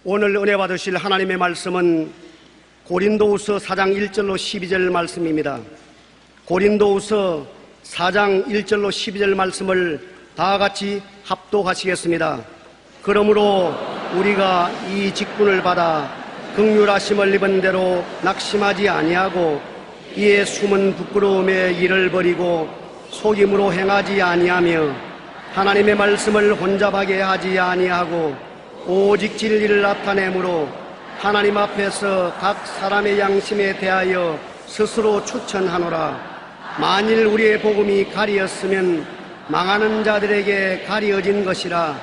오늘 은혜 받으실 하나님의 말씀은 고린도후서 4장 1절로 12절 말씀입니다. 고린도후서 4장 1절로 12절 말씀을 다 같이 합독하시겠습니다. 그러므로 우리가 이 직분을 받아 긍휼하심을 입은 대로 낙심하지 아니하고 이에 숨은 부끄러움의 일을 버리고 속임으로 행하지 아니하며 하나님의 말씀을 혼잡하게 하지 아니하고 오직 진리를 나타내므로 하나님 앞에서 각 사람의 양심에 대하여 스스로 추천하노라. 만일 우리의 복음이 가리었으면 망하는 자들에게 가리어진 것이라.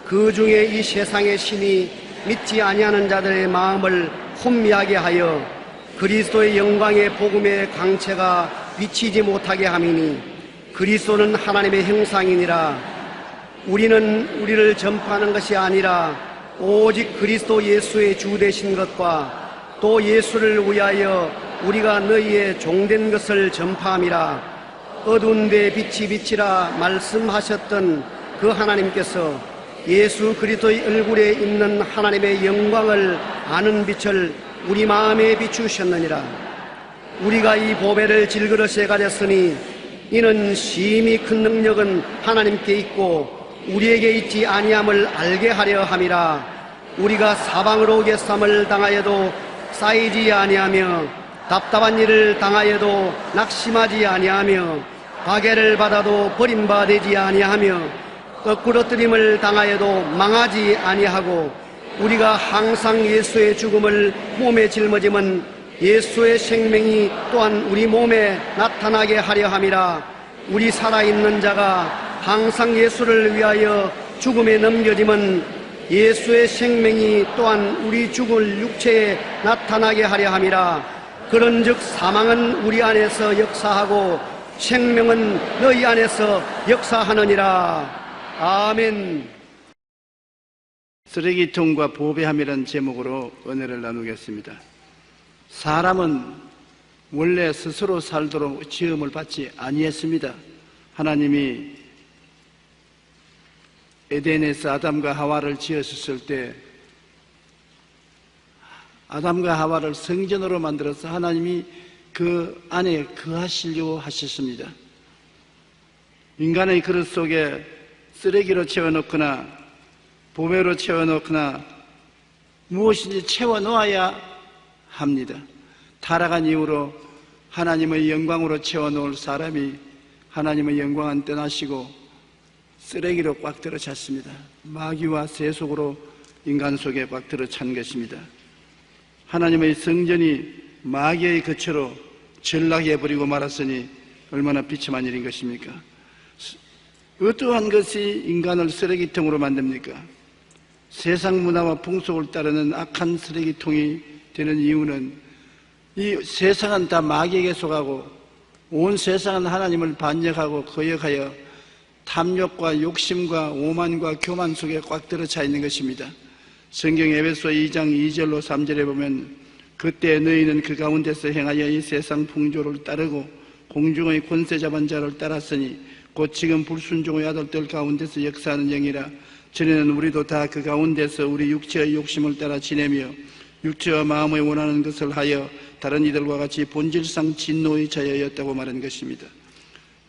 그 중에 이 세상의 신이 믿지 아니하는 자들의 마음을 혼미하게 하여 그리스도의 영광의 복음의 강체가 비치지 못하게 함이니 그리스도는 하나님의 형상이니라. 우리는 우리를 전파하는 것이 아니라 오직 그리스도 예수의 주 되신 것과 또 예수를 위하여 우리가 너희의 종된 것을 전파함이라. 어두운 데 빛이 비치라 말씀하셨던 그 하나님께서 예수 그리스도의 얼굴에 있는 하나님의 영광을 아는 빛을 우리 마음에 비추셨느니라. 우리가 이 보배를 질그릇에 가졌으니 이는 심히 큰 능력은 하나님께 있고 우리에게 있지 아니함을 알게 하려 함이라. 우리가 사방으로 괴삼을 당하여도 쌓이지 아니하며 답답한 일을 당하여도 낙심하지 아니하며 박해를 받아도 버림받지 아니하며 거꾸러뜨림을 당하여도 망하지 아니하고 우리가 항상 예수의 죽음을 몸에 짊어짐은 예수의 생명이 또한 우리 몸에 나타나게 하려 함이라. 우리 살아있는 자가 항상 예수를 위하여 죽음에 넘겨짐은 예수의 생명이 또한 우리 죽을 육체에 나타나게 하려 함이라. 그런즉 사망은 우리 안에서 역사하고 생명은 너희 안에서 역사하느니라. 아멘. 쓰레기통과 보배함이라는 제목으로 은혜를 나누겠습니다. 사람은 원래 스스로 살도록 지음을 받지 아니했습니다. 하나님이 에덴에서 아담과 하와를 지으셨을 때 아담과 하와를 성전으로 만들어서 하나님이 그 안에 거하시려고 하셨습니다. 인간의 그릇 속에 쓰레기로 채워놓거나 보배로 채워놓거나 무엇인지 채워놓아야 합니다. 타락한 이후로 하나님의 영광으로 채워놓을 사람이 하나님의 영광은 떠나시고 쓰레기로 꽉 들어찼습니다. 마귀와 새 속으로 인간 속에 꽉 들어찬 것입니다. 하나님의 성전이 마귀의 거처로 전락해버리고 말았으니 얼마나 비참한 일인 것입니까? 어떠한 것이 인간을 쓰레기통으로 만듭니까? 세상 문화와 풍속을 따르는 악한 쓰레기통이 되는 이유는 이 세상은 다 마귀에게 속하고 온 세상은 하나님을 반역하고 거역하여 탐욕과 욕심과 오만과 교만 속에 꽉 들어차 있는 것입니다. 성경 에베소 2장 2절로 3절에 보면 그때 너희는 그 가운데서 행하여 이 세상 풍조를 따르고 공중의 권세 잡은 자를 따랐으니 곧 지금 불순종의 아들들 가운데서 역사하는 영이라. 전에는 우리도 다 그 가운데서 우리 육체의 욕심을 따라 지내며 육체와 마음의 원하는 것을 하여 다른 이들과 같이 본질상 진노의 자여였다고 말한 것입니다.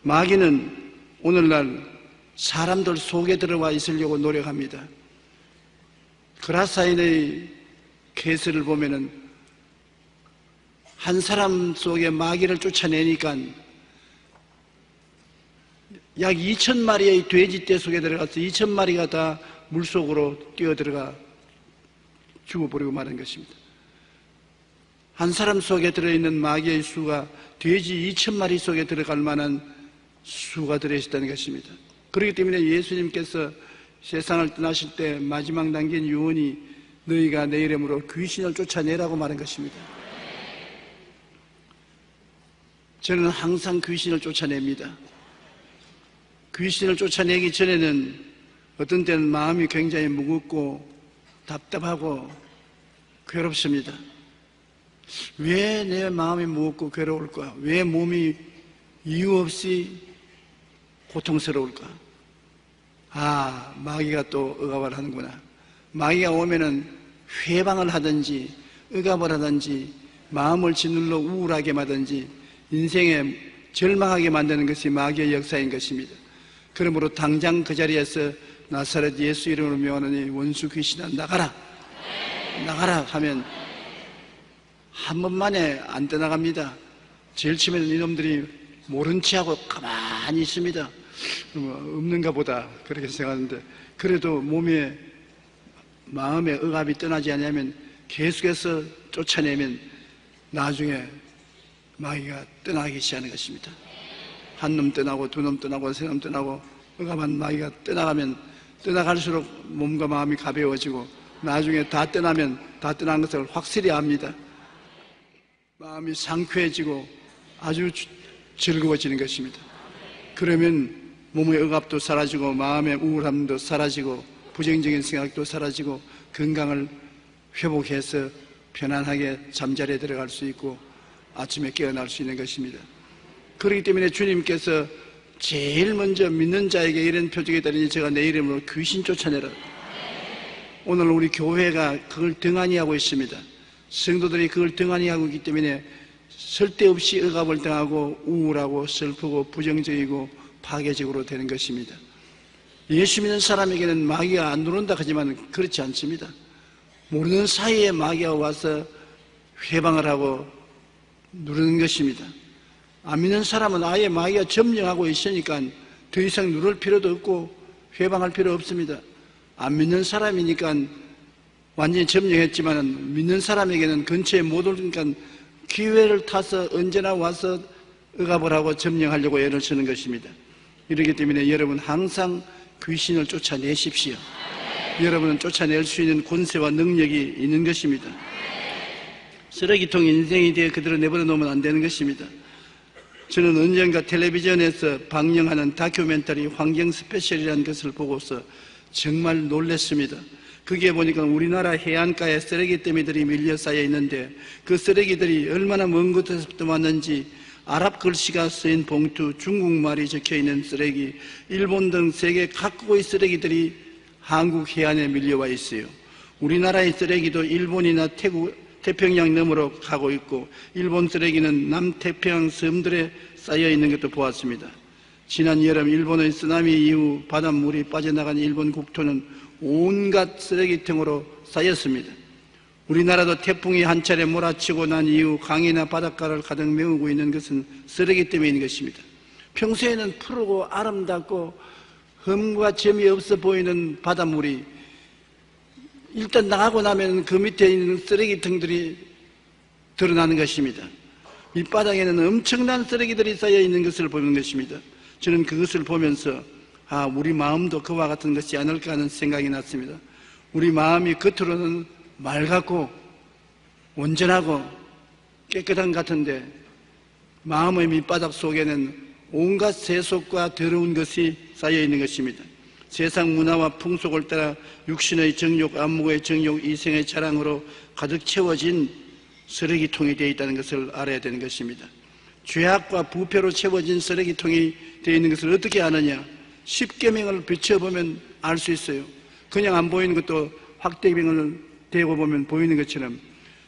마귀는 오늘날 사람들 속에 들어와 있으려고 노력합니다. 그라사인의 케이스를 보면은 한 사람 속에 마귀를 쫓아내니까 약 2,000마리의 돼지떼 속에 들어가서 2,000마리가 다 물속으로 뛰어들어가 죽어버리고 마는 것입니다. 한 사람 속에 들어있는 마귀의 수가 돼지 2,000마리 속에 들어갈 만한 수가 들어있다는 것입니다. 그렇기 때문에 예수님께서 세상을 떠나실 때 마지막 남긴 유언이 너희가 내 이름으로 귀신을 쫓아내라고 말한 것입니다. 저는 항상 귀신을 쫓아냅니다. 귀신을 쫓아내기 전에는 어떤 때는 마음이 굉장히 무겁고 답답하고 괴롭습니다. 왜 내 마음이 무겁고 괴로울까? 왜 몸이 이유 없이 고통스러울까? 마귀가 또 억압을 하는구나. 마귀가 오면은 회방을 하든지 억압을 하든지 마음을 짓눌러 우울하게 만든지 인생에 절망하게 만드는 것이 마귀의 역사인 것입니다. 그러므로 당장 그 자리에서 나사렛 예수 이름으로 명하노니 원수 귀신아 나가라 나가라 하면 한 번만에 안 떠나갑니다. 제일 처음에는 이놈들이 모른 체하고 가만히 있습니다. 없는가 보다 그렇게 생각하는데, 그래도 몸에 마음의 억압이 떠나지 않으면 계속해서 쫓아내면 나중에 마귀가 떠나기 시작하는 것입니다. 한 놈 떠나고 두 놈 떠나고 세 놈 떠나고 억압한 마귀가 떠나가면 떠나갈수록 몸과 마음이 가벼워지고 나중에 다 떠나면 다 떠난 것을 확실히 압니다. 마음이 상쾌해지고 아주 즐거워지는 것입니다. 그러면 몸의 억압도 사라지고 마음의 우울함도 사라지고 부정적인 생각도 사라지고 건강을 회복해서 편안하게 잠자리에 들어갈 수 있고 아침에 깨어날 수 있는 것입니다. 그렇기 때문에 주님께서 제일 먼저 믿는 자에게 이런 표적이 있다니 제가 내 이름으로 귀신 쫓아내라. 오늘 우리 교회가 그걸 등한히 하고 있습니다. 성도들이 그걸 등한히 하고 있기 때문에 쓸데없이 억압을 당하고 우울하고 슬프고 부정적이고 파괴적으로 되는 것입니다. 예수 믿는 사람에게는 마귀가 안 들어온다 하지만 그렇지 않습니다. 모르는 사이에 마귀가 와서 회방을 하고 누르는 것입니다. 안 믿는 사람은 아예 마귀가 점령하고 있으니까 더 이상 누를 필요도 없고 회방할 필요 없습니다. 안 믿는 사람이니까 완전히 점령했지만 믿는 사람에게는 근처에 못 오니까 기회를 타서 언제나 와서 억압을 하고 점령하려고 애를 쓰는 것입니다. 이렇기 때문에 여러분 항상 귀신을 쫓아내십시오. 여러분은 쫓아낼 수 있는 권세와 능력이 있는 것입니다. 쓰레기통 인생이 되어 그대로 내버려 놓으면 안 되는 것입니다. 저는 언젠가 텔레비전에서 방영하는 다큐멘터리 환경 스페셜이라는 것을 보고서 정말 놀랐습니다. 그게 보니까 우리나라 해안가에 쓰레기 더미들이 밀려 쌓여 있는데 그 쓰레기들이 얼마나 먼 곳에서부터 왔는지 아랍 글씨가 쓰인 봉투, 중국말이 적혀있는 쓰레기, 일본 등 세계 각국의 쓰레기들이 한국 해안에 밀려와 있어요. 우리나라의 쓰레기도 일본이나 태평양 너머로 가고 있고 일본 쓰레기는 남태평양 섬들에 쌓여 있는 것도 보았습니다. 지난 여름 일본의 쓰나미 이후 바닷물이 빠져나간 일본 국토는 온갖 쓰레기통으로 쌓였습니다. 우리나라도 태풍이 한 차례 몰아치고 난 이후 강이나 바닷가를 가득 메우고 있는 것은 쓰레기 때문인 것입니다. 평소에는 푸르고 아름답고 흠과 점이 없어 보이는 바닷물이 일단 나가고 나면 그 밑에 있는 쓰레기통들이 드러나는 것입니다. 밑바닥에는 엄청난 쓰레기들이 쌓여 있는 것을 보는 것입니다. 저는 그것을 보면서 우리 마음도 그와 같은 것이 아닐까 하는 생각이 났습니다. 우리 마음이 겉으로는 맑고 온전하고 깨끗한 것 같은데 마음의 밑바닥 속에는 온갖 세속과 더러운 것이 쌓여 있는 것입니다. 세상 문화와 풍속을 따라 육신의 정욕, 안목의 정욕, 이생의 자랑으로 가득 채워진 쓰레기통이 되어 있다는 것을 알아야 되는 것입니다. 죄악과 부패로 채워진 쓰레기통이 되어 있는 것을 어떻게 아느냐? 십계명을 비춰보면 알 수 있어요. 그냥 안 보이는 것도 확대경을 대고 보면 보이는 것처럼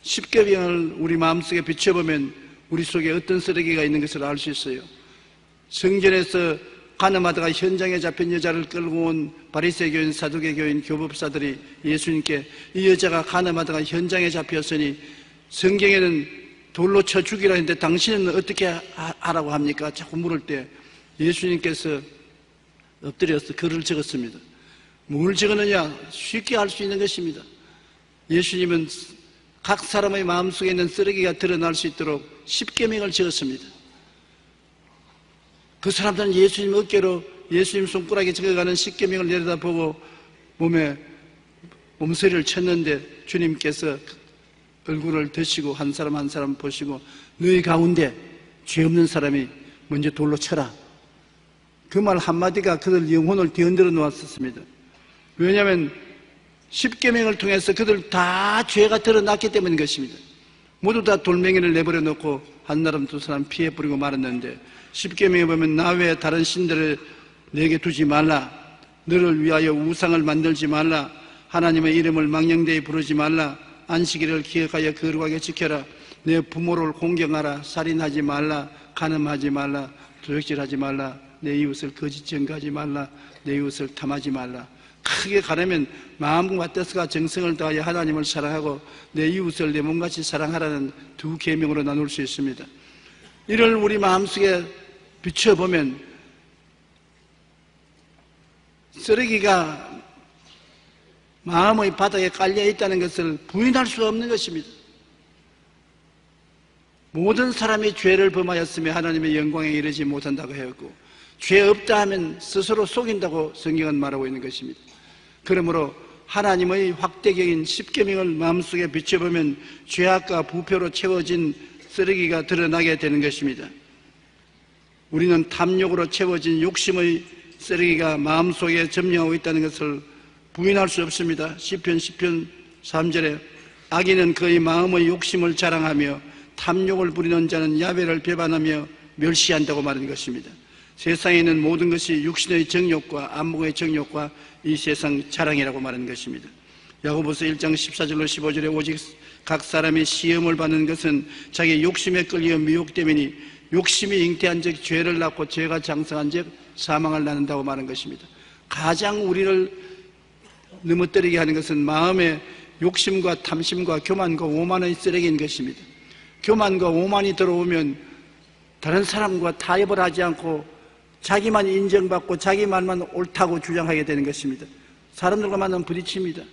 십계명을 우리 마음속에 비춰보면 우리 속에 어떤 쓰레기가 있는 것을 알 수 있어요. 성전에서 가늠하다가 현장에 잡힌 여자를 끌고 온 바리새교인, 사두개교인, 교법사들이 예수님께 이 여자가 가늠하다가 현장에 잡혔으니 성경에는 돌로 쳐 죽이라 했는데 당신은 어떻게 하라고 합니까? 자꾸 물을 때 예수님께서 엎드려서 글을 적었습니다. 뭘 적었느냐? 쉽게 알 수 있는 것입니다. 예수님은 각 사람의 마음속에 있는 쓰레기가 드러날 수 있도록 십계명을 적었습니다. 그 사람들은 예수님 어깨로 예수님 손가락에 적어가는 십계명을 내려다보고 몸에 몸서리를 쳤는데 주님께서 얼굴을 드시고 한 사람 한 사람 보시고 너희 가운데 죄 없는 사람이 먼저 돌로 쳐라. 그 말 한마디가 그들 영혼을 뒤흔들어 놓았었습니다. 왜냐하면 십계명을 통해서 그들 다 죄가 드러났기 때문인 것입니다. 모두 다 돌멩이를 내버려 놓고 한 사람 두 사람 피해 뿌리고 말았는데 십계명에 보면 나 외에 다른 신들을 내게 두지 말라, 너를 위하여 우상을 만들지 말라, 하나님의 이름을 망령되이 부르지 말라. 안식일을 기억하여 거룩하게 지켜라. 내 부모를 공경하라. 살인하지 말라. 간음하지 말라. 도적질하지 말라. 내 이웃을 거짓 증거하지 말라. 내 이웃을 탐하지 말라. 크게 가려면 마음과 뜻과 정성을 다하여 하나님을 사랑하고 내 이웃을 내 몸같이 사랑하라는 두 계명으로 나눌 수 있습니다. 이를 우리 마음속에 비춰보면 쓰레기가 마음의 바닥에 깔려 있다는 것을 부인할 수 없는 것입니다. 모든 사람이 죄를 범하였으며 하나님의 영광에 이르지 못한다고 하였고 죄 없다 하면 스스로 속인다고 성경은 말하고 있는 것입니다. 그러므로 하나님의 확대경인 십계명을 마음속에 비춰보면 죄악과 부패로 채워진 쓰레기가 드러나게 되는 것입니다. 우리는 탐욕으로 채워진 욕심의 쓰레기가 마음속에 점령하고 있다는 것을 부인할 수 없습니다. 시편 3절에 악인은 그의 마음의 욕심을 자랑하며 탐욕을 부리는 자는 야훼를 배반하며 멸시한다고 말하는 것입니다. 세상에 있는 모든 것이 육신의 정욕과 안목의 정욕과 이 세상 자랑이라고 말하는 것입니다. 야고보서 1장 14절로 15절에 오직 각 사람이 시험을 받는 것은 자기 욕심에 끌려 미혹되매니 욕심이 잉태한 즉 죄를 낳고 죄가 장성한 즉 사망을 낳는다고 말한 것입니다. 가장 우리를 넘어뜨리게 하는 것은 마음의 욕심과 탐심과 교만과 오만의 쓰레기인 것입니다. 교만과 오만이 들어오면 다른 사람과 타협을 하지 않고 자기만 인정받고 자기 말만 옳다고 주장하게 되는 것입니다. 사람들과 만나면 부딪힙니다.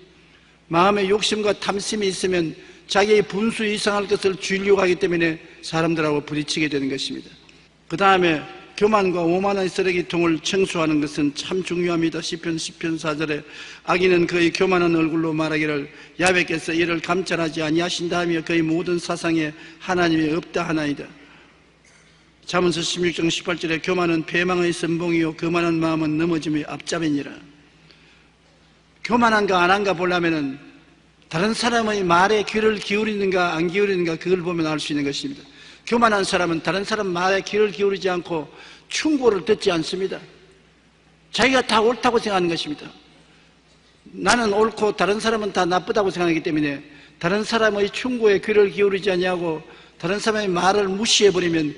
마음에 욕심과 탐심이 있으면 자기의 분수 이상할 것을 주려고 하기 때문에 사람들하고 부딪히게 되는 것입니다. 그 다음에 교만과 오만의 쓰레기통을 청소하는 것은 참 중요합니다. 시편 4절에 악인은 그의 교만한 얼굴로 말하기를 야훼께서 이를 감찰하지 아니하신다 하며 그의 모든 사상에 하나님이 없다 하나이다. 잠언서 16장 18절에 교만은 패망의 선봉이요 거만한 마음은 넘어짐의 앞잡이니라. 교만한가 안 한가 보려면 다른 사람의 말에 귀를 기울이는가 안 기울이는가 그걸 보면 알 수 있는 것입니다. 교만한 사람은 다른 사람 말에 귀를 기울이지 않고 충고를 듣지 않습니다. 자기가 다 옳다고 생각하는 것입니다. 나는 옳고 다른 사람은 다 나쁘다고 생각하기 때문에 다른 사람의 충고에 귀를 기울이지 아니하고 다른 사람의 말을 무시해버리면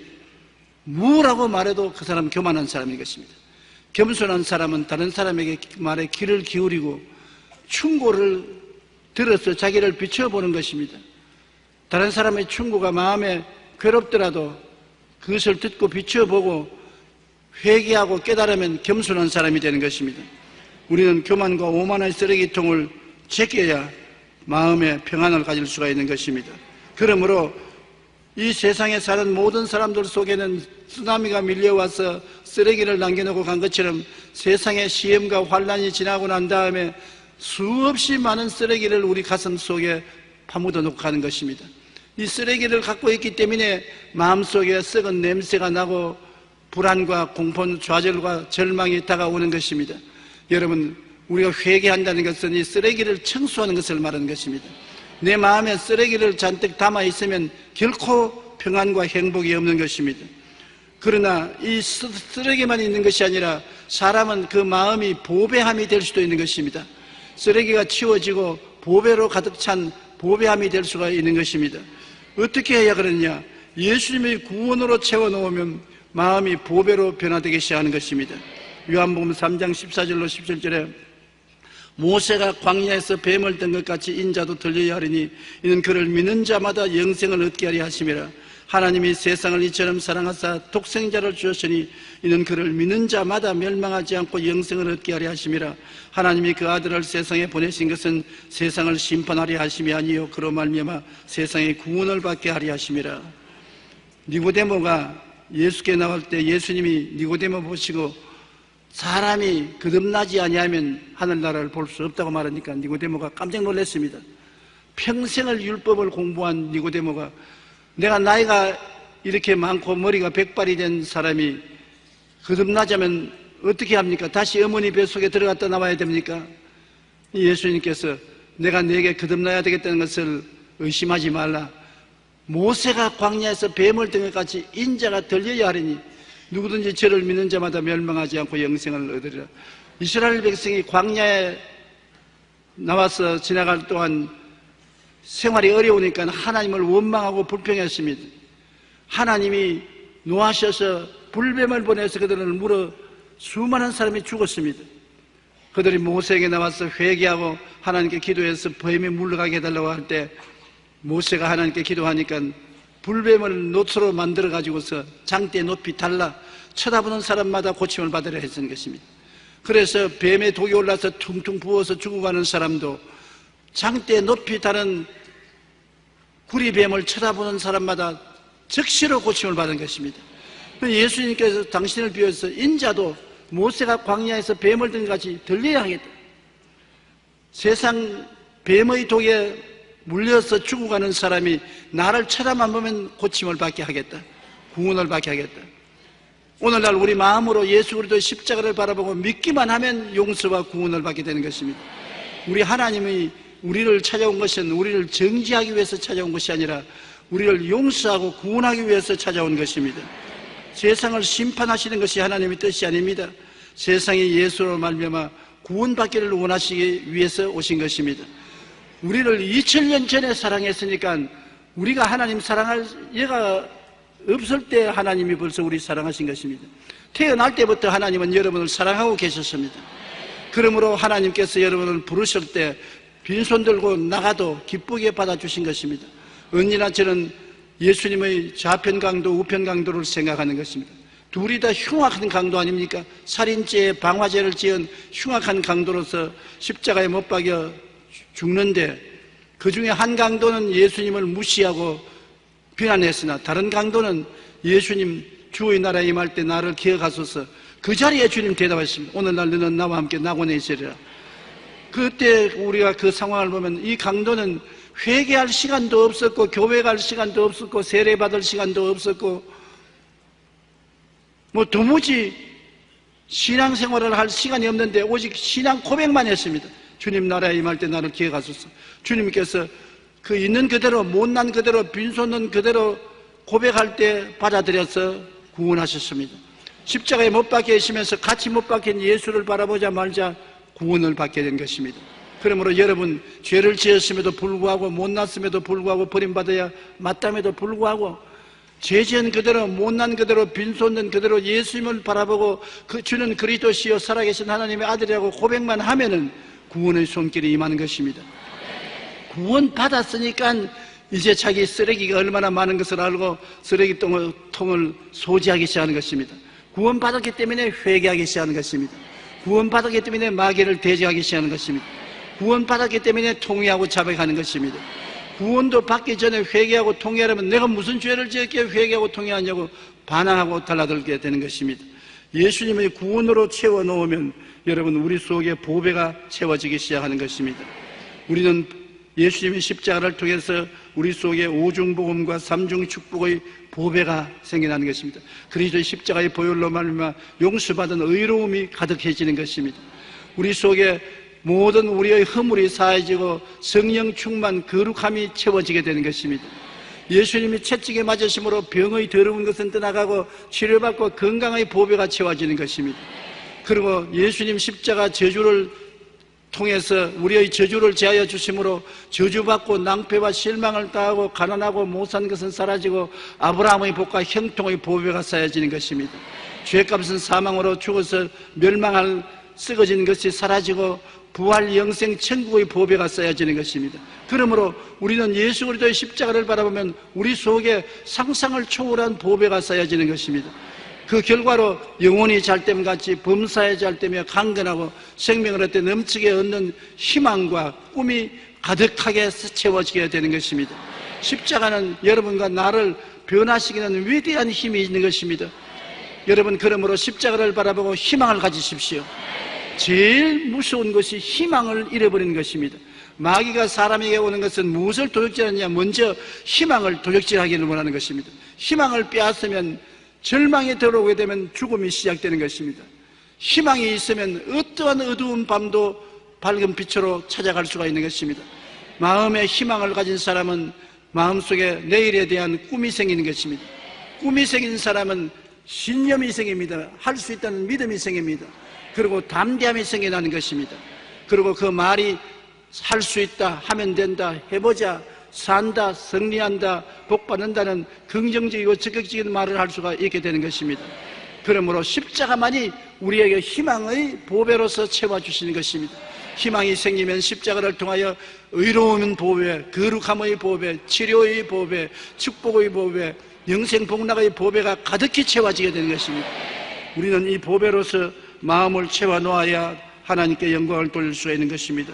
뭐라고 말해도 그 사람은 교만한 사람인 것입니다. 겸손한 사람은 다른 사람에게 말에 귀를 기울이고 충고를 들어서 자기를 비춰보는 것입니다. 다른 사람의 충고가 마음에 괴롭더라도 그것을 듣고 비춰보고 회개하고 깨달으면 겸손한 사람이 되는 것입니다. 우리는 교만과 오만의 쓰레기통을 제껴야 마음의 평안을 가질 수가 있는 것입니다. 그러므로 이 세상에 사는 모든 사람들 속에는 쓰나미가 밀려와서 쓰레기를 남겨놓고 간 것처럼 세상의 시험과 환란이 지나고 난 다음에 수없이 많은 쓰레기를 우리 가슴 속에 파묻어 놓고 가는 것입니다. 이 쓰레기를 갖고 있기 때문에 마음속에 썩은 냄새가 나고 불안과 공포, 좌절과 절망이 다가오는 것입니다. 여러분, 우리가 회개한다는 것은 이 쓰레기를 청소하는 것을 말하는 것입니다. 내 마음에 쓰레기를 잔뜩 담아 있으면 결코 평안과 행복이 없는 것입니다. 그러나 이 쓰레기만 있는 것이 아니라 사람은 그 마음이 보배함이 될 수도 있는 것입니다. 쓰레기가 치워지고 보배로 가득 찬 보배함이 될 수가 있는 것입니다. 어떻게 해야 그러냐? 예수님의 구원으로 채워놓으면 마음이 보배로 변화되기 시작하는 것입니다. 요한복음 3장 14절로 17절에 모세가 광야에서 뱀을 든 것 같이 인자도 들려야 하리니 이는 그를 믿는 자마다 영생을 얻게 하리 하심이라. 하나님이 세상을 이처럼 사랑하사 독생자를 주셨으니 이는 그를 믿는 자마다 멸망하지 않고 영생을 얻게 하리 하심이라. 하나님이 그 아들을 세상에 보내신 것은 세상을 심판하리 하심이 아니요 그로 말미암아 세상의 구원을 받게 하리 하심이라. 니고데모가 예수께 나올 때 예수님이 니고데모 보시고 사람이 거듭나지 아니하면 하늘나라를 볼 수 없다고 말하니까 니고데모가 깜짝 놀랐습니다. 평생을 율법을 공부한 니고데모가 내가 나이가 이렇게 많고 머리가 백발이 된 사람이 거듭나자면 어떻게 합니까? 다시 어머니 뱃속에 들어갔다 나와야 됩니까? 예수님께서 내가 네게 거듭나야 되겠다는 것을 의심하지 말라. 모세가 광야에서 뱀을 든 것 같이 인자가 들려야 하리니 누구든지 저를 믿는 자마다 멸망하지 않고 영생을 얻으리라. 이스라엘 백성이 광야에 나와서 지나갈 동안 생활이 어려우니까 하나님을 원망하고 불평했습니다. 하나님이 노하셔서 불뱀을 보내서 그들을 물어 수많은 사람이 죽었습니다. 그들이 모세에게 나와서 회개하고 하나님께 기도해서 뱀이 물러가게 해달라고 할 때 모세가 하나님께 기도하니까 불뱀을 노트로 만들어 가지고서 장대에 높이 달라 쳐다보는 사람마다 고침을 받으려 했던 것입니다. 그래서 뱀의 독이 올라서 퉁퉁 부어서 죽어가는 사람도 장대에 높이 다른 구리뱀을 쳐다보는 사람마다 즉시로 고침을 받은 것입니다. 예수님께서 당신을 비워서 인자도 모세가 광야에서 뱀을 든 같이 들려야 하겠다. 세상 뱀의 독에 물려서 죽어가는 사람이 나를 쳐다만 보면 고침을 받게 하겠다. 구원을 받게 하겠다. 오늘날 우리 마음으로 예수 그리스도의 십자가를 바라보고 믿기만 하면 용서와 구원을 받게 되는 것입니다. 우리 하나님이 우리를 찾아온 것은 우리를 정죄하기 위해서 찾아온 것이 아니라 우리를 용서하고 구원하기 위해서 찾아온 것입니다. 세상을 심판하시는 것이 하나님의 뜻이 아닙니다. 세상이 예수로 말미암아 구원받기를 원하시기 위해서 오신 것입니다. 우리를 2000년 전에 사랑했으니까 우리가 하나님 사랑할 예가 없을 때 하나님이 벌써 우리 사랑하신 것입니다. 태어날 때부터 하나님은 여러분을 사랑하고 계셨습니다. 그러므로 하나님께서 여러분을 부르실 때 빈손 들고 나가도 기쁘게 받아주신 것입니다. 언제나 저는 예수님의 좌편 강도, 우편 강도를 생각하는 것입니다. 둘이 다 흉악한 강도 아닙니까? 살인죄, 방화죄를 지은 흉악한 강도로서 십자가에 못 박여 죽는데 그 중에 한 강도는 예수님을 무시하고 비난했으나 다른 강도는 예수님 주의 나라에 임할 때 나를 기억하소서. 그 자리에 주님 대답하셨습니다. 오늘날 너는 나와 함께 낙원에 있으리라. 그때 우리가 그 상황을 보면 이 강도는 회개할 시간도 없었고 교회 갈 시간도 없었고 세례 받을 시간도 없었고 뭐 도무지 신앙생활을 할 시간이 없는데 오직 신앙 고백만 했습니다. 주님 나라에 임할 때 나를 기억하소서. 주님께서 그 있는 그대로 못난 그대로 빈손은 그대로 고백할 때 받아들여서 구원하셨습니다. 십자가에 못 박혀 계시면서 같이 못 박힌 예수를 바라보자 말자 구원을 받게 된 것입니다. 그러므로 여러분 죄를 지었음에도 불구하고 못났음에도 불구하고 버림받아야 마땅함에도 불구하고 죄 지은 그대로 못난 그대로 빈손은 그대로 예수님을 바라보고 그 주는 그리스도시요 살아계신 하나님의 아들이라고 고백만 하면은 구원의 손길이 임하는 것입니다. 구원 받았으니까 이제 자기 쓰레기가 얼마나 많은 것을 알고 쓰레기통을 소지하기 시작하는 것입니다. 구원 받았기 때문에 회개하기 시작하는 것입니다. 구원 받았기 때문에 마귀를 대적하기 시작하는 것입니다. 구원 받았기 때문에 통회하고 자백하는 것입니다. 구원도 받기 전에 회개하고 통회하려면 내가 무슨 죄를 지었기에 회개하고 통회하냐고 반항하고 달라들게 되는 것입니다. 예수님의 구원으로 채워놓으면 여러분 우리 속에 보배가 채워지기 시작하는 것입니다. 우리는 예수님의 십자가를 통해서 우리 속에 오중복음과 삼중축복의 보배가 생겨나는 것입니다. 그리스도의 십자가의 보혈로 말미암아 용서받은 의로움이 가득해지는 것입니다. 우리 속에 모든 우리의 허물이 사해지고 성령 충만 거룩함이 채워지게 되는 것입니다. 예수님이 채찍에 맞으심으로 병의 더러운 것은 떠나가고 치료받고 건강의 보배가 채워지는 것입니다. 그리고 예수님 십자가 저주를 통해서 우리의 저주를 제하여 주심으로 저주받고 낭패와 실망을 당하고 가난하고 못산 것은 사라지고 아브라함의 복과 형통의 보배가 쌓여지는 것입니다. 죄값은 사망으로 죽어서 멸망할 썩어진 것이 사라지고 부활 영생 천국의 보배가 쌓여지는 것입니다. 그러므로 우리는 예수 그리스도의 십자가를 바라보면 우리 속에 상상을 초월한 보배가 쌓여지는 것입니다. 그 결과로 영혼이 잘됨같이 범사에 잘되며 강건하고 생명을 얻되 넘치게 얻는 희망과 꿈이 가득하게 채워지게 되는 것입니다. 십자가는 여러분과 나를 변화시키는 위대한 힘이 있는 것입니다. 여러분 그러므로 십자가를 바라보고 희망을 가지십시오. 제일 무서운 것이 희망을 잃어버리는 것입니다. 마귀가 사람에게 오는 것은 무엇을 도적질하느냐? 먼저 희망을 도적질하기를 원하는 것입니다. 희망을 빼앗으면 절망에 들어오게 되면 죽음이 시작되는 것입니다. 희망이 있으면 어떠한 어두운 밤도 밝은 빛으로 찾아갈 수가 있는 것입니다. 마음에 희망을 가진 사람은 마음속에 내일에 대한 꿈이 생기는 것입니다. 꿈이 생긴 사람은 신념이 생깁니다. 할 수 있다는 믿음이 생깁니다. 그리고 담대함이 생겨나는 것입니다. 그리고 그 말이 할 수 있다, 하면 된다, 해보자, 산다, 승리한다, 복받는다는 긍정적이고 적극적인 말을 할 수가 있게 되는 것입니다. 그러므로 십자가만이 우리에게 희망의 보배로서 채워주시는 것입니다. 희망이 생기면 십자가를 통하여 의로운 보배, 거룩함의 보배, 치료의 보배, 축복의 보배, 영생 복락의 보배가 가득히 채워지게 되는 것입니다. 우리는 이 보배로서 마음을 채워놓아야 하나님께 영광을 돌릴 수가 있는 것입니다.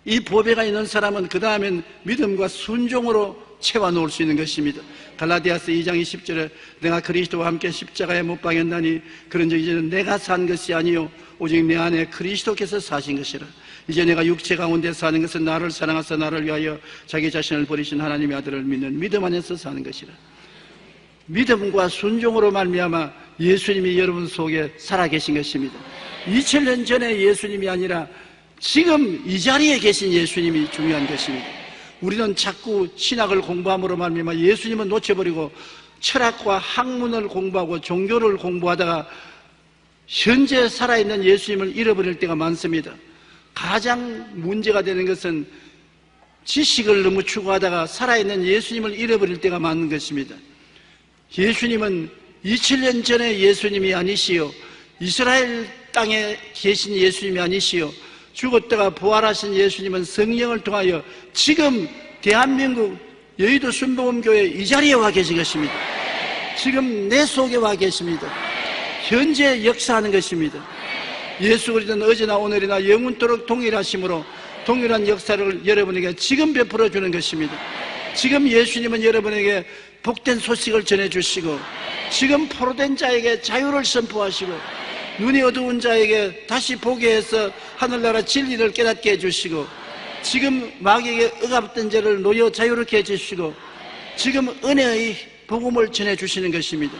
이 보배가 있는 사람은 그 다음엔 믿음과 순종으로 채워놓을 수 있는 것입니다. 갈라디아서 2장 20절에 내가 그리스도와 함께 십자가에 못 박였나니 그런즉 이제는 내가 산 것이 아니요 오직 내 안에 그리스도께서 사신 것이라. 이제 내가 육체 가운데 사는 것은 나를 사랑하사 나를 위하여 자기 자신을 버리신 하나님의 아들을 믿는 믿음 안에서 사는 것이라. 믿음과 순종으로 말미암아 예수님이 여러분 속에 살아계신 것입니다. 2000년 전에 예수님이 아니라 지금 이 자리에 계신 예수님이 중요한 것입니다. 우리는 자꾸 신학을 공부함으로 말미암아 예수님은 놓쳐버리고 철학과 학문을 공부하고 종교를 공부하다가 현재 살아있는 예수님을 잃어버릴 때가 많습니다. 가장 문제가 되는 것은 지식을 너무 추구하다가 살아있는 예수님을 잃어버릴 때가 많은 것입니다. 예수님은 2000년 전에 예수님이 아니시요 이스라엘 땅에 계신 예수님이 아니시요 죽었다가 부활하신 예수님은 성령을 통하여 지금 대한민국 여의도 순복음교회 이 자리에 와 계신 것입니다. 지금 내 속에 와 계십니다. 현재 역사하는 것입니다. 예수 그리스도는 어제나 오늘이나 영원토록 동일하심으로 동일한 역사를 여러분에게 지금 베풀어 주는 것입니다. 지금 예수님은 여러분에게 복된 소식을 전해주시고 지금 포로된 자에게 자유를 선포하시고 눈이 어두운 자에게 다시 보게 해서 하늘나라 진리를 깨닫게 해주시고 지금 마귀에게 억압된 자를 놓여 자유롭게 해주시고 지금 은혜의 복음을 전해주시는 것입니다.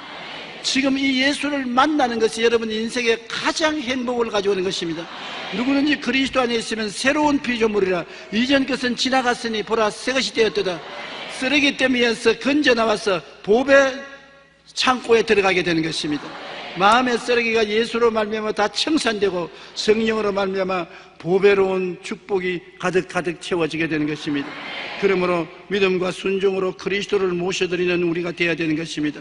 지금 이 예수를 만나는 것이 여러분 인생에 가장 행복을 가져오는 것입니다. 누구든지 그리스도 안에 있으면 새로운 피조물이라 이전 것은 지나갔으니 보라 새것이 되었도다. 쓰레기 더미에서 건져 나와서 보배 창고에 들어가게 되는 것입니다. 마음의 쓰레기가 예수로 말미암아 다 청산되고 성령으로 말미암아 보배로운 축복이 가득 채워지게 되는 것입니다. 그러므로 믿음과 순종으로 그리스도를 모셔드리는 우리가 되어야 되는 것입니다.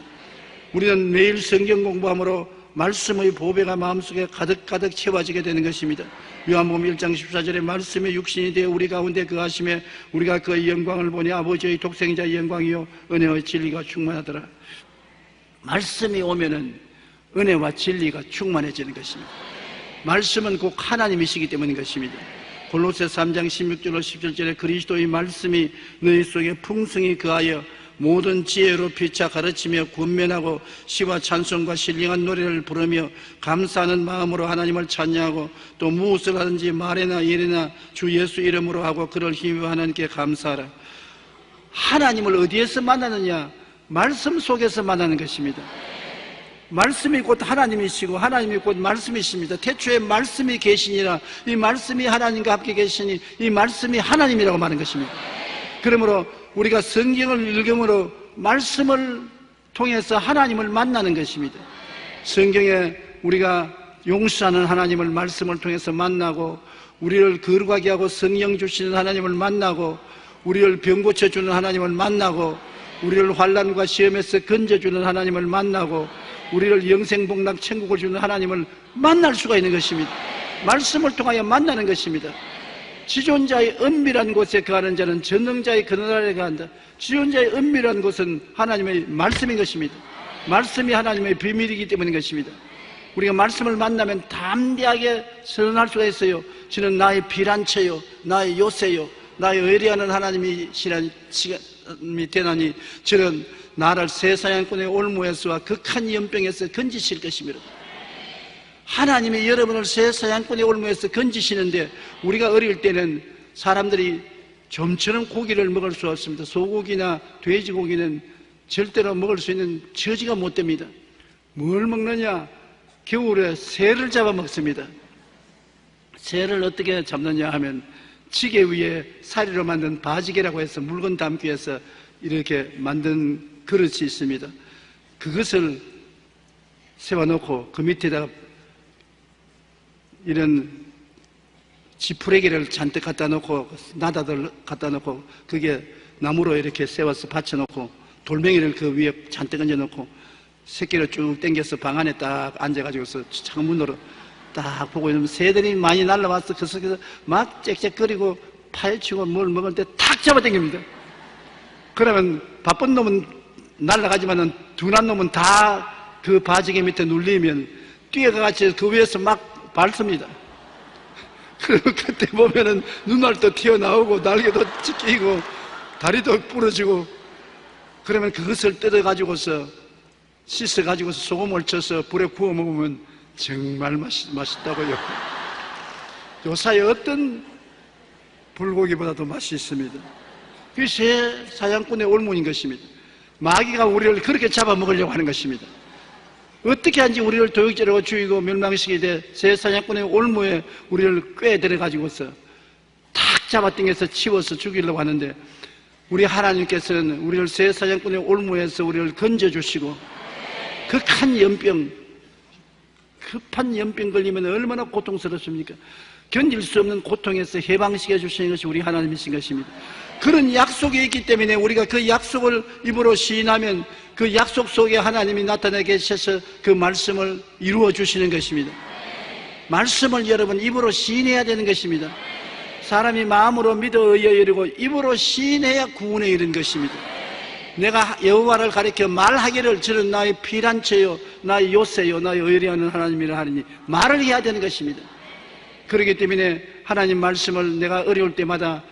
우리는 매일 성경 공부함으로 말씀의 보배가 마음속에 가득 채워지게 되는 것입니다. 요한복음 1장 14절에 말씀의 육신이 되어 우리 가운데 거하심에 우리가 그의 영광을 보니 아버지의 독생자의 영광이요 은혜의 진리가 충만하더라. 말씀이 오면은 은혜와 진리가 충만해지는 것입니다. 말씀은 곧 하나님이시기 때문인 것입니다. 골로새 3장 16절로 17절에 그리스도의 말씀이 너희 속에 풍성히 거하여 모든 지혜로 피차 가르치며 군면하고 시와 찬송과 신령한 노래를 부르며 감사하는 마음으로 하나님을 찬양하고 또 무엇을 하든지 말이나 일이나 주 예수 이름으로 하고 그를 힘입어 하나님께 감사하라. 하나님을 어디에서 만나느냐? 말씀 속에서 만나는 것입니다. 말씀이 곧 하나님이시고 하나님이 곧 말씀이십니다. 태초에 말씀이 계시니라. 이 말씀이 하나님과 함께 계시니 이 말씀이 하나님이라고 말하는 것입니다. 그러므로 우리가 성경을 읽음으로 말씀을 통해서 하나님을 만나는 것입니다. 성경에 우리가 용서하는 하나님을 말씀을 통해서 만나고 우리를 거룩하게 하고 성령 주시는 하나님을 만나고 우리를 병 고쳐주는 하나님을 만나고 우리를 환난과 시험에서 건져주는 하나님을 만나고 우리를 영생복락 천국을 주는 하나님을 만날 수가 있는 것입니다. 말씀을 통하여 만나는 것입니다. 지존자의 은밀한 곳에 거하는 자는 전능자의 그늘아래 거한다. 지존자의 은밀한 곳은 하나님의 말씀인 것입니다. 말씀이 하나님의 비밀이기 때문인 것입니다. 우리가 말씀을 만나면 담대하게 선언할 수가 있어요. 저는 나의 피란처요 나의 요새요 나의 의리하는 하나님이시라니 되나니 저는 나를 새 사냥꾼의 올무에서와 극한 연병에서 건지실 것입니다. 하나님이 여러분을 새 사냥꾼의 올무에서 건지시는데 우리가 어릴 때는 사람들이 좀처럼 고기를 먹을 수 없습니다. 소고기나 돼지고기는 절대로 먹을 수 있는 처지가 못 됩니다. 뭘 먹느냐? 겨울에 새를 잡아 먹습니다. 새를 어떻게 잡느냐 하면 지게 위에 사리로 만든 바지개라고 해서 물건 담기 위해서 이렇게 만든 그릇이 있습니다. 그것을 세워놓고 그 밑에다가 이런 지푸레기를 잔뜩 갖다 놓고 나다들 갖다 놓고 그게 나무로 이렇게 세워서 받쳐놓고 돌멩이를 그 위에 잔뜩 얹어놓고 새끼를 쭉 당겨서 방 안에 딱 앉아가지고서 창문으로 딱 보고 있으면 새들이 많이 날라와서 그 속에서 막 짹짹거리고 파헤치고 뭘 먹을 때 탁 잡아당깁니다. 그러면 바쁜 놈은 날아가지만은 둔한 놈은 다 그 바지개 밑에 눌리면 뛰어가같이 그 위에서 막 밟습니다. 그리고 그때 보면은 눈알도 튀어나오고 날개도 찢기고 다리도 부러지고 그러면 그것을 뜯어가지고서 씻어가지고서 소금을 쳐서 불에 구워 먹으면 정말 맛있다고요. 요사이 어떤 불고기보다도 맛이 있습니다. 그게 새 사냥꾼의 올문인 것입니다. 마귀가 우리를 그렇게 잡아먹으려고 하는 것입니다. 어떻게 하는지 우리를 도역질하고 죽이고 멸망시키되 새 사냥꾼의 올무에 우리를 꿰 들어가지고서 탁 잡아당겨서 치워서 죽이려고 하는데 우리 하나님께서는 우리를 새 사냥꾼의 올무에서 우리를 건져주시고 극한 연병, 급한 연병 걸리면 얼마나 고통스럽습니까? 견딜 수 없는 고통에서 해방시켜 주시는 것이 우리 하나님이신 것입니다. 그런 약속이 있기 때문에 우리가 그 약속을 입으로 시인하면 그 약속 속에 하나님이 나타나 계셔서 그 말씀을 이루어 주시는 것입니다. 말씀을 여러분 입으로 시인해야 되는 것입니다. 사람이 마음으로 믿어 의에 이르고 입으로 시인해야 구원에 이른 것입니다. 내가 여호와를 가리켜 말하기를 저는 나의 피난처요 나의 요새요 나의 의리하는 하나님이라 하느니 말을 해야 되는 것입니다. 그렇기 때문에 하나님 말씀을 내가 어려울 때마다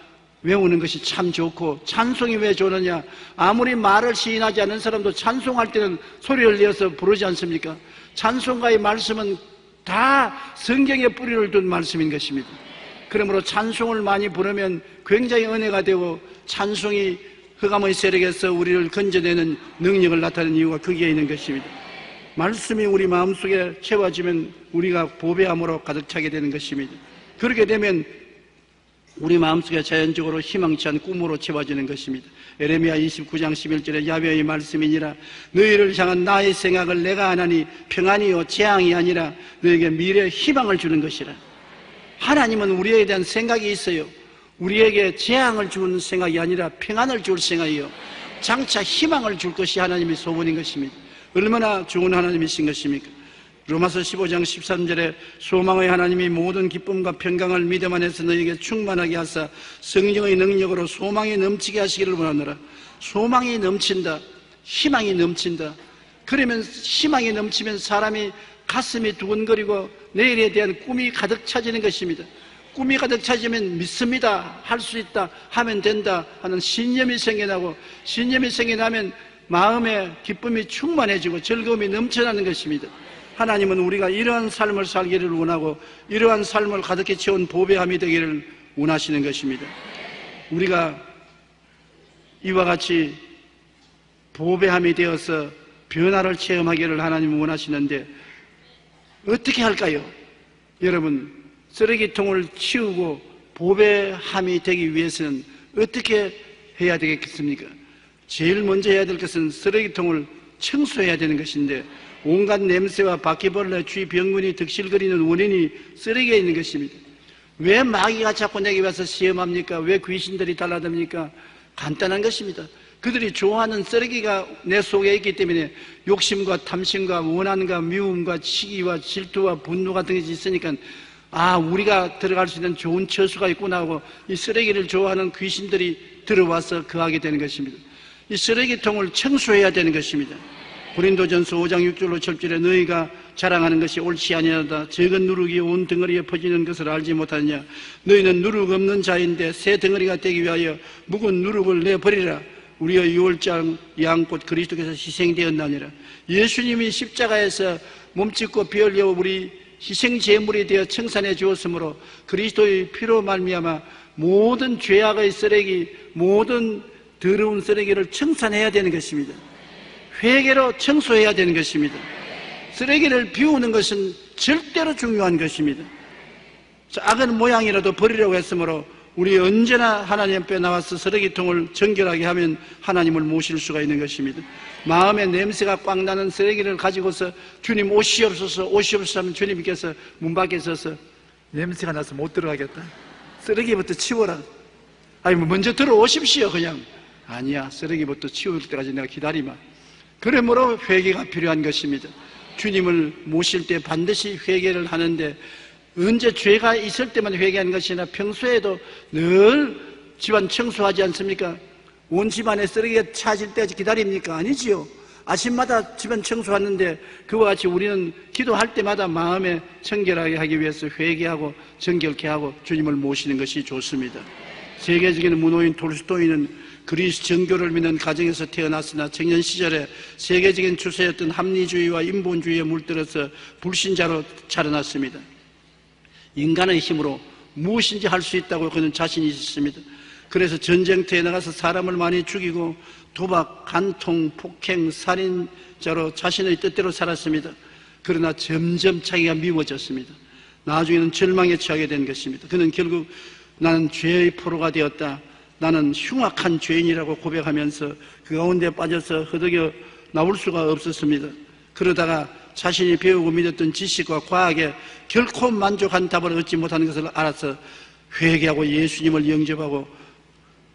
외우는 것이 참 좋고, 찬송이 왜 좋느냐? 아무리 말을 시인하지 않는 사람도 찬송할 때는 소리를 내어서 부르지 않습니까? 찬송가의 말씀은 다 성경에 뿌리를 둔 말씀인 것입니다. 그러므로 찬송을 많이 부르면 굉장히 은혜가 되고 찬송이 흑암의 세력에서 우리를 건져내는 능력을 나타내는 이유가 거기에 있는 것입니다. 말씀이 우리 마음속에 채워지면 우리가 보배함으로 가득 차게 되는 것입니다. 그렇게 되면 우리 마음속에 자연적으로 희망치 않은 꿈으로 채워지는 것입니다. 에레미야 29장 11절에 야훼의 말씀이니라 너희를 향한 나의 생각을 내가 안하니 평안이요 재앙이 아니라 너에게 미래의 희망을 주는 것이라. 하나님은 우리에 대한 생각이 있어요. 우리에게 재앙을 주는 생각이 아니라 평안을 줄 생각이요 장차 희망을 줄 것이 하나님의 소원인 것입니다. 얼마나 좋은 하나님이신 것입니까? 로마서 15장 13절에 소망의 하나님이 모든 기쁨과 평강을 믿음 안에서 너희에게 충만하게 하사 성령의 능력으로 소망이 넘치게 하시기를 원하노라. 소망이 넘친다. 희망이 넘친다. 그러면 희망이 넘치면 사람이 가슴이 두근거리고 내일에 대한 꿈이 가득 차지는 것입니다. 꿈이 가득 차지면 믿습니다. 할 수 있다. 하면 된다. 하는 신념이 생겨나고 신념이 생겨나면 마음에 기쁨이 충만해지고 즐거움이 넘쳐나는 것입니다. 하나님은 우리가 이러한 삶을 살기를 원하고 이러한 삶을 가득히 채운 보배함이 되기를 원하시는 것입니다. 우리가 이와 같이 보배함이 되어서 변화를 체험하기를 하나님은 원하시는데 어떻게 할까요? 여러분, 쓰레기통을 치우고 보배함이 되기 위해서는 어떻게 해야 되겠습니까? 제일 먼저 해야 될 것은 쓰레기통을 청소해야 되는 것인데 온갖 냄새와 바퀴벌레, 쥐병균이 득실거리는 원인이 쓰레기에 있는 것입니다. 왜 마귀가 자꾸 내게 와서 시험합니까? 왜 귀신들이 달라듭니까? 간단한 것입니다. 그들이 좋아하는 쓰레기가 내 속에 있기 때문에 욕심과 탐심과 원한과 미움과 시기와 질투와 분노 같은 것이 있으니까 우리가 들어갈 수 있는 좋은 처수가 있구나 하고 이 쓰레기를 좋아하는 귀신들이 들어와서 거하게 되는 것입니다. 이 쓰레기통을 청소해야 되는 것입니다. 고린도전서 5장 6절로 7절에 너희가 자랑하는 것이 옳지 아니하다. 적은 누룩이 온 덩어리에 퍼지는 것을 알지 못하느냐. 너희는 누룩 없는 자인데 새 덩어리가 되기 위하여 묵은 누룩을 내버리라. 우리의 유월장 양꽃 그리스도께서 희생되었나니라. 예수님이 십자가에서 몸짓고 피 흘려 우리 희생 제물이 되어 청산해 주었으므로 그리스도의 피로 말미암아 모든 죄악의 쓰레기, 모든 더러운 쓰레기를 청산해야 되는 것입니다. 회개로 청소해야 되는 것입니다. 쓰레기를 비우는 것은 절대로 중요한 것입니다. 작은 모양이라도 버리려고 했으므로 우리 언제나 하나님 앞에 나와서 쓰레기통을 정결하게 하면 하나님을 모실 수가 있는 것입니다. 마음에 냄새가 꽉 나는 쓰레기를 가지고서 주님 오시옵소서 오시옵소서 하면 주님께서 문 밖에 서서 냄새가 나서 못 들어가겠다. 쓰레기부터 치워라. 아니, 뭐 먼저 들어오십시오, 그냥. 아니야, 쓰레기부터 치울 때까지 내가 기다리마. 그러므로 회개가 필요한 것입니다. 주님을 모실 때 반드시 회개를 하는데, 언제 죄가 있을 때만 회개하는 것이 아니라 평소에도 늘 집안 청소하지 않습니까? 온 집안에 쓰레기가 차질 때까지 기다립니까? 아니지요. 아침마다 집안 청소하는데 그와 같이 우리는 기도할 때마다 마음에 청결하게 하기 위해서 회개하고 정결케 하고 주님을 모시는 것이 좋습니다. 세계적인 문호인 톨스토이는 그리스 정교를 믿는 가정에서 태어났으나 청년 시절에 세계적인 추세였던 합리주의와 인본주의에 물들어서 불신자로 자라났습니다. 인간의 힘으로 무엇인지 할 수 있다고 그는 자신이 있었습니다. 그래서 전쟁터에 나가서 사람을 많이 죽이고 도박, 간통, 폭행, 살인자로 자신의 뜻대로 살았습니다. 그러나 점점 자기가 미워졌습니다. 나중에는 절망에 처하게 된 것입니다. 그는 결국 나는 죄의 포로가 되었다, 나는 흉악한 죄인이라고 고백하면서 그 가운데 빠져서 허덕여 나올 수가 없었습니다. 그러다가 자신이 배우고 믿었던 지식과 과학에 결코 만족한 답을 얻지 못하는 것을 알아서 회개하고 예수님을 영접하고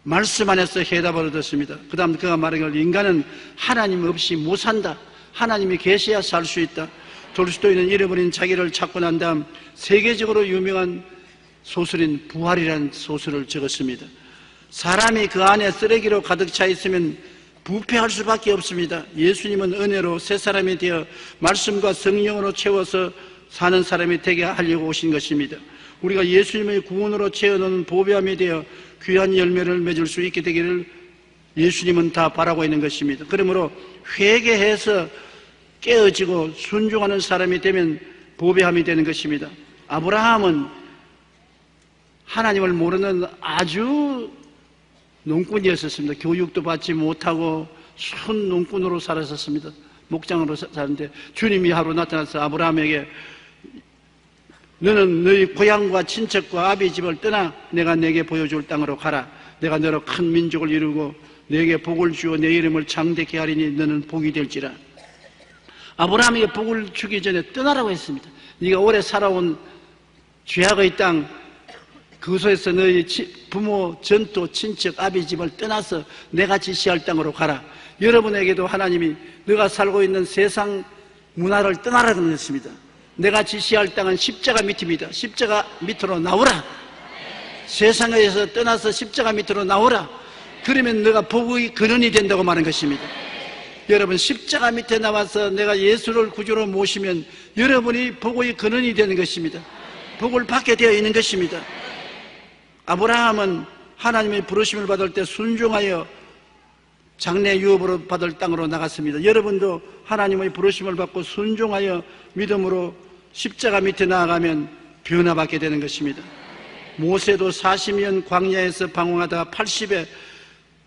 말씀 안에서 해답을 얻었습니다. 그 다음 그가 말하기를 인간은 하나님 없이 못 산다. 하나님이 계셔야 살 수 있다. 톨스토이는 잃어버린 자기를 찾고 난 다음 세계적으로 유명한 소설인 부활이라는 소설을 적었습니다. 사람이 그 안에 쓰레기로 가득 차 있으면 부패할 수밖에 없습니다. 예수님은 은혜로 새 사람이 되어 말씀과 성령으로 채워서 사는 사람이 되게 하려고 오신 것입니다. 우리가 예수님의 구원으로 채워놓은 보배함이 되어 귀한 열매를 맺을 수 있게 되기를 예수님은 다 바라고 있는 것입니다. 그러므로 회개해서 깨어지고 순종하는 사람이 되면 보배함이 되는 것입니다. 아브라함은 하나님을 모르는 아주 농꾼이었었습니다. 교육도 받지 못하고 순 농꾼으로 살았었습니다. 목장으로 사는데 주님이 하루 나타나서 아브라함에게 너는 너희 고향과 친척과 아비 집을 떠나 내가 내게 보여줄 땅으로 가라. 내가 너로 큰 민족을 이루고 내게 복을 주어 내 이름을 장대케 하리니 너는 복이 될지라. 아브라함에게 복을 주기 전에 떠나라고 했습니다. 네가 오래 살아온 죄악의 땅, 그곳에서 너희 부모, 전토, 친척, 아비 집을 떠나서 내가 지시할 땅으로 가라. 여러분에게도 하나님이 너가 살고 있는 세상 문화를 떠나라는 것입니다. 내가 지시할 땅은 십자가 밑입니다. 십자가 밑으로 나오라. 세상에서 떠나서 십자가 밑으로 나오라. 그러면 너가 복의 근원이 된다고 말하는 것입니다. 여러분, 십자가 밑에 나와서 내가 예수를 구주로 모시면 여러분이 복의 근원이 되는 것입니다. 복을 받게 되어 있는 것입니다. 아브라함은 하나님의 부르심을 받을 때 순종하여 장래 유업으로 받을 땅으로 나갔습니다. 여러분도 하나님의 부르심을 받고 순종하여 믿음으로 십자가 밑에 나아가면 변화받게 되는 것입니다. 모세도 40년 광야에서 방황하다가 80에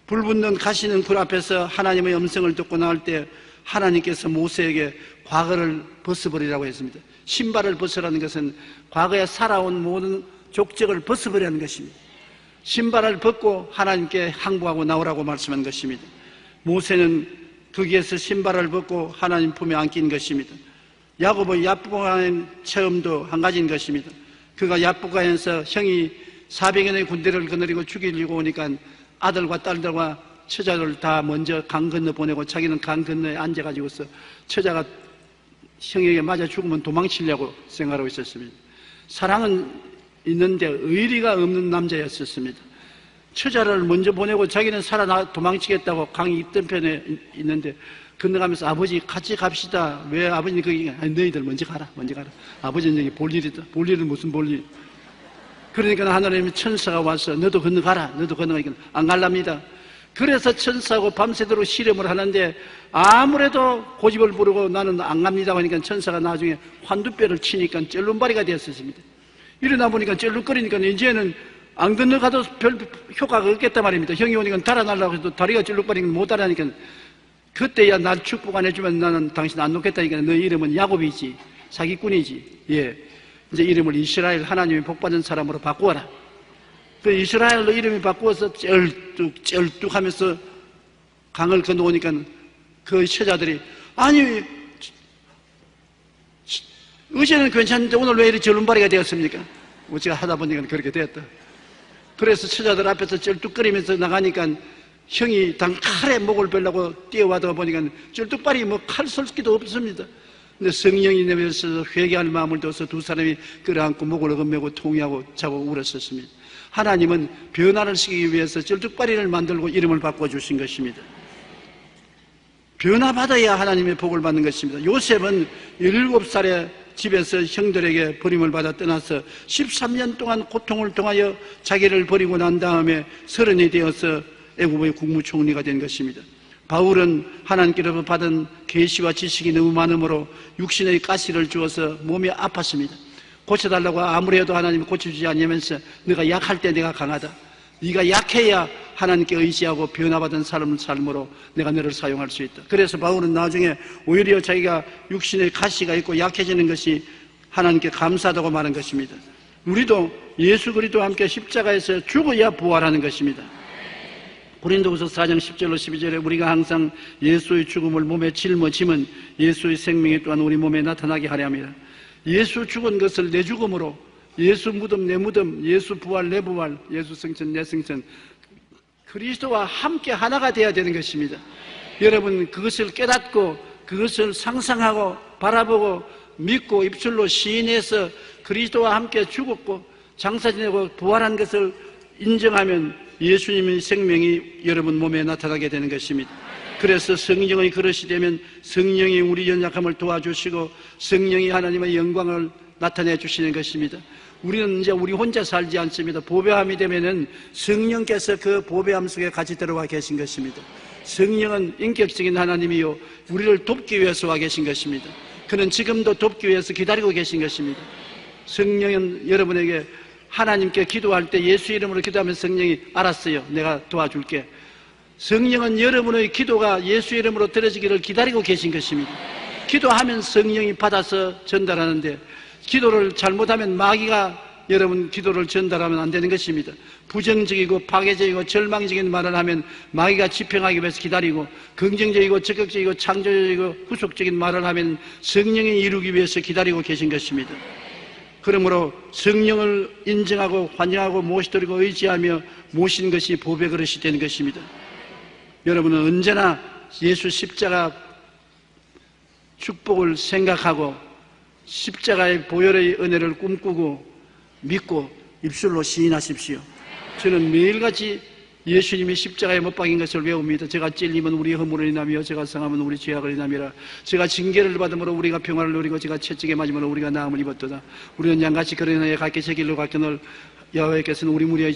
불붙는 가시는 굴 앞에서 하나님의 음성을 듣고 나올 때 하나님께서 모세에게 과거를 벗어버리라고 했습니다. 신발을 벗으라는 것은 과거에 살아온 모든 족적을 벗어버리라는 것입니다. 신발을 벗고 하나님께 항복하고 나오라고 말씀한 것입니다. 모세는 거기에서 신발을 벗고 하나님 품에 안긴 것입니다. 야곱의 야복강의 체험도 한 가지인 것입니다. 그가 야복강에서 형이 400여의 군대를 거느리고 죽이려고 오니까 아들과 딸들과 처자를 다 먼저 강 건너 보내고 자기는 강 건너에 앉아가지고서 처자가 형에게 맞아 죽으면 도망치려고 생각하고 있었습니다. 사랑은 있는데 의리가 없는 남자였었습니다. 처자를 먼저 보내고 자기는 살아 도망치겠다고 강 입던편에 있는데 건너가면서 아버지 같이 갑시다. 왜 아버님 거기? 아니, 너희들 먼저 가라. 아버지는 여기 볼 일이다. 볼 일은 무슨 볼 일? 그러니까 하나님의 천사가 와서 너도 건너가라. 너도 건너가니까 안 갈랍니다. 그래서 천사하고 밤새도록 실험을 하는데 아무래도 고집을 부르고 나는 안 갑니다 하니까 천사가 나중에 환두뼈를 치니까 쩔눈바리가 되었습니다. 일어나 보니까 쩔룩거리니까 이제는 안 건너가도 별 효과가 없겠단 말입니다. 형이 오니까 달아나려고 해도 다리가 쩔룩거리니까 못 달아나니까 그때야 날 축복 안 해주면 나는 당신 안 놓겠다니까 너 이름은 야곱이지, 사기꾼이지. 예, 이제 이름을 이스라엘, 하나님이 복받은 사람으로 바꾸어라. 그 이스라엘로 이름이 바꾸어서 쩔뚝 하면서 강을 건너오니까 그 처자들이 아니 어제는 괜찮은데 오늘 왜 이렇게 절름발이가 되었습니까? 우리가 하다 보니까 그렇게 됐다. 그래서 처자들 앞에서 쩔뚝거리면서 나가니까 형이 단칼에 목을 베려고 뛰어와다 보니까 쩔뚝발이 뭐 칼 쏠 기도 없습니다. 근데 성령이 내면서 회개할 마음을 둬서 두 사람이 끌어안고 목을 어긋매고 통회하고 자고 울었었습니다. 하나님은 변화를 시키기 위해서 쩔뚝발이를 만들고 이름을 바꿔주신 것입니다. 변화받아야 하나님의 복을 받는 것입니다. 요셉은 17살에 집에서 형들에게 버림을 받아 떠나서 13년 동안 고통을 통하여 자기를 버리고 난 다음에 30이 되어서 애국의 국무총리가 된 것입니다. 바울은 하나님께로부터 받은 계시와 지식이 너무 많으므로 육신의 가시를 주어서 몸이 아팠습니다. 고쳐달라고 아무리 해도 하나님이 고쳐주지 않으면서 네가 약할 때 내가 강하다. 네가 약해야 하나님께 의지하고 변화받은 삶으로 내가 너를 사용할 수 있다. 그래서 바울은 나중에 오히려 자기가 육신의 가시가 있고 약해지는 것이 하나님께 감사하다고 말한 것입니다. 우리도 예수 그리스도와 함께 십자가에서 죽어야 부활하는 것입니다. 고린도후서 4장 10절로 12절에 우리가 항상 예수의 죽음을 몸에 짊어지면 예수의 생명이 또한 우리 몸에 나타나게 하려 합니다. 예수 죽은 것을 내 죽음으로, 예수 무덤 내 무덤, 예수 부활 내 부활, 예수 승천 내 승천, 그리스도와 함께 하나가 되어야 되는 것입니다. 여러분 그것을 깨닫고 그것을 상상하고 바라보고 믿고 입술로 시인해서 그리스도와 함께 죽었고 장사 지내고 부활한 것을 인정하면 예수님의 생명이 여러분 몸에 나타나게 되는 것입니다. 그래서 성령의 그릇이 되면 성령이 우리 연약함을 도와주시고 성령이 하나님의 영광을 나타내 주시는 것입니다. 우리는 이제 우리 혼자 살지 않습니다. 보배함이 되면은 성령께서 그 보배함 속에 같이 들어와 계신 것입니다. 성령은 인격적인 하나님이요 우리를 돕기 위해서 와 계신 것입니다. 그는 지금도 돕기 위해서 기다리고 계신 것입니다. 성령은 여러분에게 하나님께 기도할 때 예수 이름으로 기도하면 성령이 알았어요. 내가 도와줄게. 성령은 여러분의 기도가 예수 이름으로 들어지기를 기다리고 계신 것입니다. 기도하면 성령이 받아서 전달하는데 기도를 잘못하면 마귀가 여러분 기도를 전달하면 안 되는 것입니다. 부정적이고 파괴적이고 절망적인 말을 하면 마귀가 집행하기 위해서 기다리고 긍정적이고 적극적이고 창조적이고 후속적인 말을 하면 성령이 이루기 위해서 기다리고 계신 것입니다. 그러므로 성령을 인정하고 환영하고 모시드리고 의지하며 모시는 것이 보배 그릇이 되는 것입니다. 여러분은 언제나 예수 십자가 축복을 생각하고 십자가의 보혈의 은혜를 꿈꾸고 믿고 입술로 시인하십시오. 저는 매일같이 예수님이 십자가에 못 박인 것을 외웁니다. 제가 찔리면 우리의 허물을 인하며 제가 상하면 우리 죄악을 인함이라. 제가 징계를 받음으로 우리가 평화를 누리고 제가 채찍에 맞음으로 우리가 나음을 입었도다. 우리는 양같이 그러나에 각기 제 길로 갔거늘 여호와께서는 우리 무리의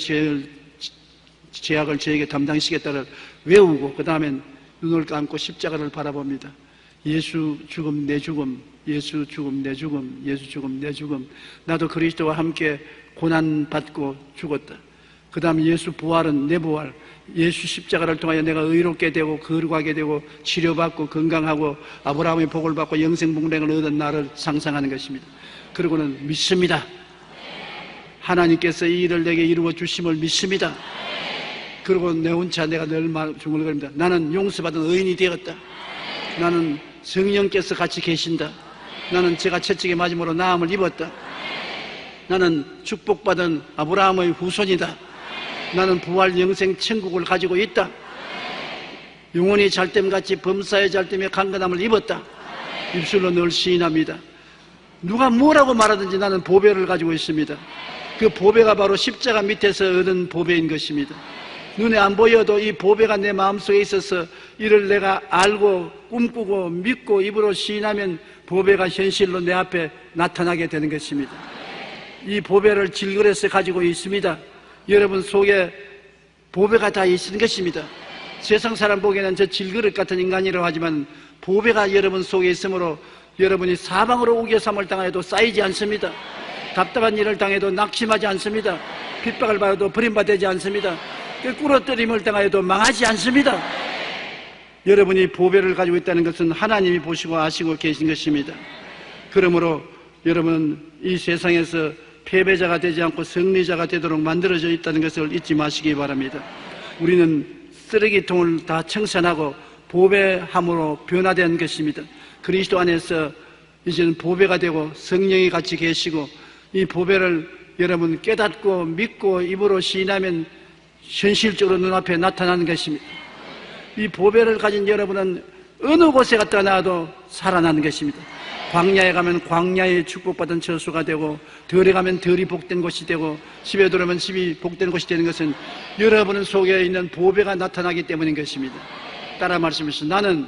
죄악을 저에게 담당시겠다를 외우고 그 다음엔 눈을 감고 십자가를 바라봅니다. 예수 죽음 내 죽음, 예수 죽음 내 죽음, 예수 죽음 내 죽음. 나도 그리스도와 함께 고난받고 죽었다. 그 다음에 예수 부활은 내 부활. 예수 십자가를 통하여 내가 의롭게 되고 거룩하게 되고 치료받고 건강하고 아브라함의 복을 받고 영생복락을 얻은 나를 상상하는 것입니다. 그리고는 믿습니다. 하나님께서 이 일을 내게 이루어 주심을 믿습니다. 그리고 내 혼자 내가 늘 중얼거립니다. 나는 용서받은 의인이 되었다. 나는 성령께서 같이 계신다. 나는 제가 채찍에 맞음으로 나음을 입었다. 나는 축복받은 아브라함의 후손이다. 나는 부활 영생 천국을 가지고 있다. 영혼이 잘됨같이 범사의 잘됨에 강건함을 입었다. 입술로 늘 시인합니다. 누가 뭐라고 말하든지 나는 보배를 가지고 있습니다. 그 보배가 바로 십자가 밑에서 얻은 보배인 것입니다. 눈에 안 보여도 이 보배가 내 마음속에 있어서 이를 내가 알고 꿈꾸고 믿고 입으로 시인하면 보배가 현실로 내 앞에 나타나게 되는 것입니다. 이 보배를 질그릇에 가지고 있습니다. 여러분 속에 보배가 다 있는 것입니다. 세상 사람 보기에는 저 질그릇 같은 인간이라고 하지만 보배가 여러분 속에 있으므로 여러분이 사방으로 우겨삼을 당해도 쌓이지 않습니다. 답답한 일을 당해도 낙심하지 않습니다. 핍박을 받아도 버림받지 않습니다. 꿇어뜨림을 당하여도 망하지 않습니다. 여러분이 보배를 가지고 있다는 것은 하나님이 보시고 아시고 계신 것입니다. 그러므로 여러분은 이 세상에서 패배자가 되지 않고 승리자가 되도록 만들어져 있다는 것을 잊지 마시기 바랍니다. 우리는 쓰레기통을 다 청산하고 보배함으로 변화된 것입니다. 그리스도 안에서 이제는 보배가 되고 성령이 같이 계시고 이 보배를 여러분 깨닫고 믿고 입으로 시인하면 현실적으로 눈앞에 나타나는 것입니다. 이 보배를 가진 여러분은 어느 곳에 갔다 놔도 살아나는 것입니다. 광야에 가면 광야에 축복받은 처소가 되고, 들에 가면 들이 복된 곳이 되고, 집에 들어오면 집이 복된 곳이 되는 것은 여러분 속에 있는 보배가 나타나기 때문인 것입니다. 따라 말씀하시죠. 나는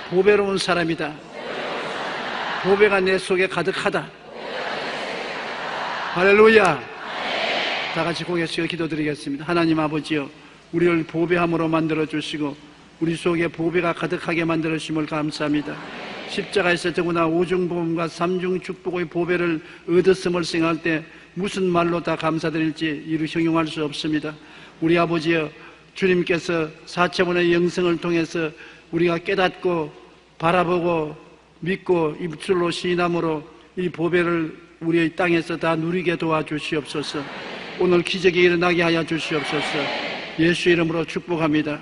보배로운 사람이다. 보배가 내 속에 가득하다. 할렐루야. 다 같이 고개 숙여 기도드리겠습니다. 하나님 아버지여, 우리를 보배함으로 만들어주시고 우리 속에 보배가 가득하게 만들어주심을 감사합니다. 십자가에서 더구나 오중보험과 삼중 축복의 보배를 얻었음을 생각할 때 무슨 말로 다 감사드릴지 이루 형용할 수 없습니다. 우리 아버지여, 주님께서 사체분의 영성을 통해서 우리가 깨닫고 바라보고 믿고 입술로 시인함으로 이 보배를 우리의 땅에서 다 누리게 도와주시옵소서. 오늘 기적이 일어나게 하여 주시옵소서. 예수 이름으로 축복합니다.